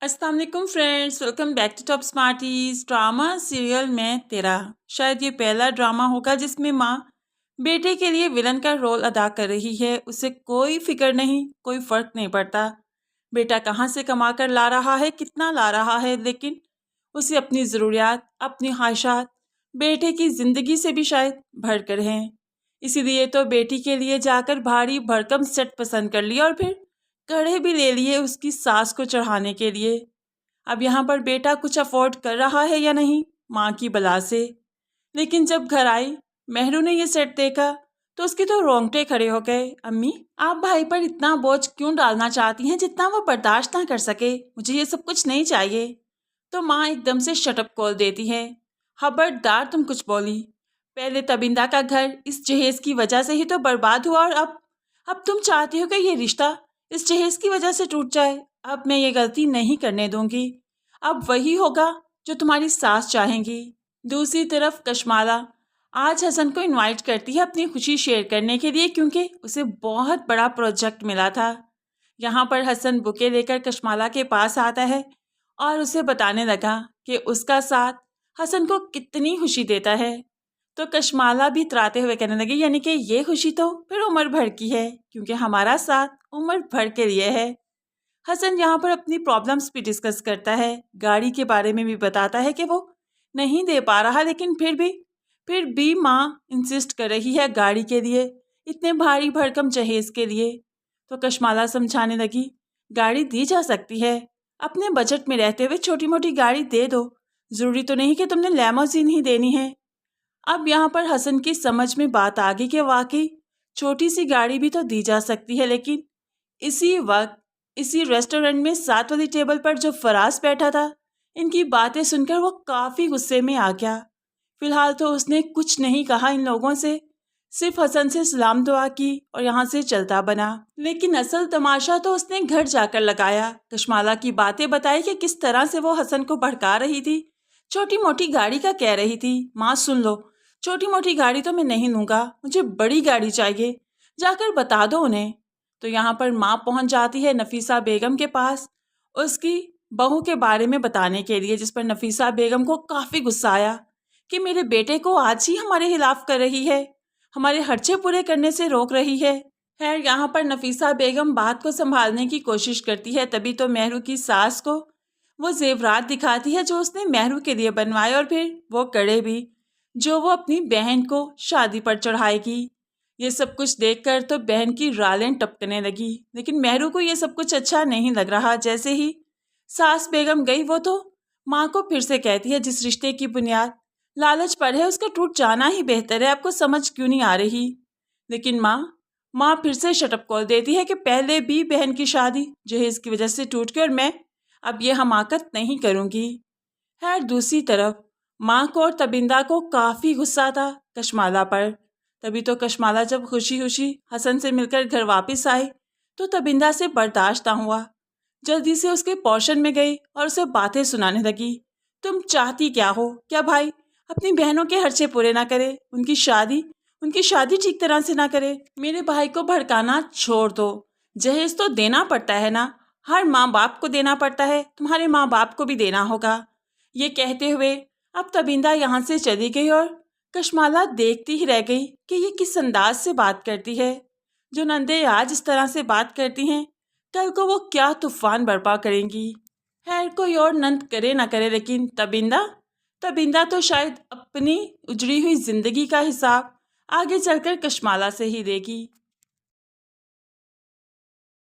अस्सलाम वालेकुम friends, welcome back to Top Smarties. Drama serial में तेरा शायद ये पहला ड्रामा होगा जिसमें माँ बेटे के लिए विलन का रोल अदा कर रही है। उसे कोई फिक्र नहीं, कोई फर्क नहीं पड़ता बेटा कहाँ से कमा कर ला रहा है, कितना ला रहा है, लेकिन उसे अपनी ज़रूरियात, अपनी ख्वाहिशात बेटे की ज़िंदगी से भी शायद भर कर हैं। इसीलिए तो बेटी के लिए जाकर भारी भरकम सेट पसंद कर लिया और फिर कड़े भी ले लिए उसकी सास को चढ़ाने के लिए। अब यहाँ पर बेटा कुछ अफोर्ड कर रहा है या नहीं, माँ की बला से। लेकिन जब घर आई, मेहरू ने ये सेट देखा तो उसके तो रोंगटे खड़े हो गए। अम्मी, आप भाई पर इतना बोझ क्यों डालना चाहती हैं जितना वो बर्दाश्त ना कर सके? मुझे ये सब कुछ नहीं चाहिए। तो माँ एकदम से शटअप कॉल देती है। खबरदार तुम कुछ बोली। पहले तबिंदा का घर इस जहेज की वजह से ही तो बर्बाद हुआ और अब तुम चाहती हो कि ये रिश्ता इस जहेज की वजह से टूट जाए। अब मैं ये गलती नहीं करने दूंगी। अब वही होगा जो तुम्हारी सास चाहेंगी। दूसरी तरफ कशमाला आज हसन को इनवाइट करती है अपनी खुशी शेयर करने के लिए, क्योंकि उसे बहुत बड़ा प्रोजेक्ट मिला था। यहाँ पर हसन बुके लेकर कशमाला के पास आता है और उसे बताने लगा कि उसका साथ हसन को कितनी खुशी देता है। तो कशमाला भी इतराते हुए कहने लगी, यानी कि ये खुशी तो फिर उम्र भर की है, क्योंकि हमारा साथ उम्र भर के लिए है। हसन यहाँ पर अपनी प्रॉब्लम्स भी डिस्कस करता है, गाड़ी के बारे में भी बताता है कि वो नहीं दे पा रहा, लेकिन फिर भी माँ इंसिस्ट कर रही है गाड़ी के लिए, इतने भारी भरकम जहेज के लिए। तो कशमाला समझाने लगी, गाड़ी दी जा सकती है, अपने बजट में रहते हुए छोटी मोटी गाड़ी दे दो, ज़रूरी तो नहीं कि तुमने लैमोजीन ही देनी है। अब यहाँ पर हसन की समझ में बात आ गई कि वाकई छोटी सी गाड़ी भी तो दी जा सकती है। लेकिन इसी वक्त इसी रेस्टोरेंट में साथ वाली टेबल पर जो फराज बैठा था, इनकी बातें सुनकर वो काफ़ी गुस्से में आ गया। फिलहाल तो उसने कुछ नहीं कहा इन लोगों से, सिर्फ हसन से सलाम दुआ की और यहाँ से चलता बना। लेकिन असल तमाशा तो उसने घर जाकर लगाया। कशमाला की बातें बताई कि किस तरह से वो हसन को भड़का रही थी, छोटी मोटी गाड़ी का कह रही थी। माँ सुन लो, छोटी मोटी गाड़ी तो मैं नहीं लूँगा, मुझे बड़ी गाड़ी चाहिए, जाकर बता दो उन्हें। तो यहाँ पर माँ पहुँच जाती है नफीसा बेगम के पास उसकी बहू के बारे में बताने के लिए, जिस पर नफीसा बेगम को काफ़ी गुस्सा आया कि मेरे बेटे को आज ही हमारे खिलाफ कर रही है, हमारे खर्चे पूरे करने से रोक रही है। खैर यहाँ पर नफीसा बेगम बात को संभालने की कोशिश करती है। तभी तो मेहरू की सास को वो जेवरात दिखाती है जो उसने मेहरू के लिए बनवाए, और फिर वो कड़े भी जो वो अपनी बहन को शादी पर चढ़ाएगी। ये सब कुछ देखकर तो बहन की रालें टपकने लगी, लेकिन मेहरू को ये सब कुछ अच्छा नहीं लग रहा। जैसे ही सास बेगम गई, वो तो माँ को फिर से कहती है, जिस रिश्ते की बुनियाद लालच पर है उसका टूट जाना ही बेहतर है, आपको समझ क्यों नहीं आ रही? लेकिन माँ फिर से शटअप कॉल देती है कि पहले भी बहन की शादी जहेज की वजह से टूट गई और मैं अब ये हमाकत नहीं करूँगी। खैर दूसरी तरफ माँ को और तबिंदा को काफ़ी गुस्सा था कशमाला पर। तभी तो कशमाला जब खुशी खुशी हसन से मिलकर घर वापस आई तो तबिंदा से बर्दाश्त ना हुआ, जल्दी से उसके पोर्शन में गई और उसे बातें सुनाने लगी। तुम चाहती क्या हो? क्या भाई अपनी बहनों के खर्चे पूरे ना करे, उनकी शादी ठीक तरह से ना करे? मेरे भाई को भड़काना छोड़ दो, जहेज तो देना पड़ता है ना, हर माँ बाप को देना पड़ता है, तुम्हारे माँ बाप को भी देना होगा। ये कहते हुए अब तबिंदा यहाँ से चली गई और कशमाला देखती ही रह गई कि ये किस अंदाज से बात करती है। जो नंदे आज इस तरह से बात करती हैं, कल को वो क्या तूफान बर्पा करेंगी। खैर कोई और नंद करे ना करे, लेकिन तबिंदा तो शायद अपनी उजड़ी हुई जिंदगी का हिसाब आगे चलकर कशमाला से ही देगी।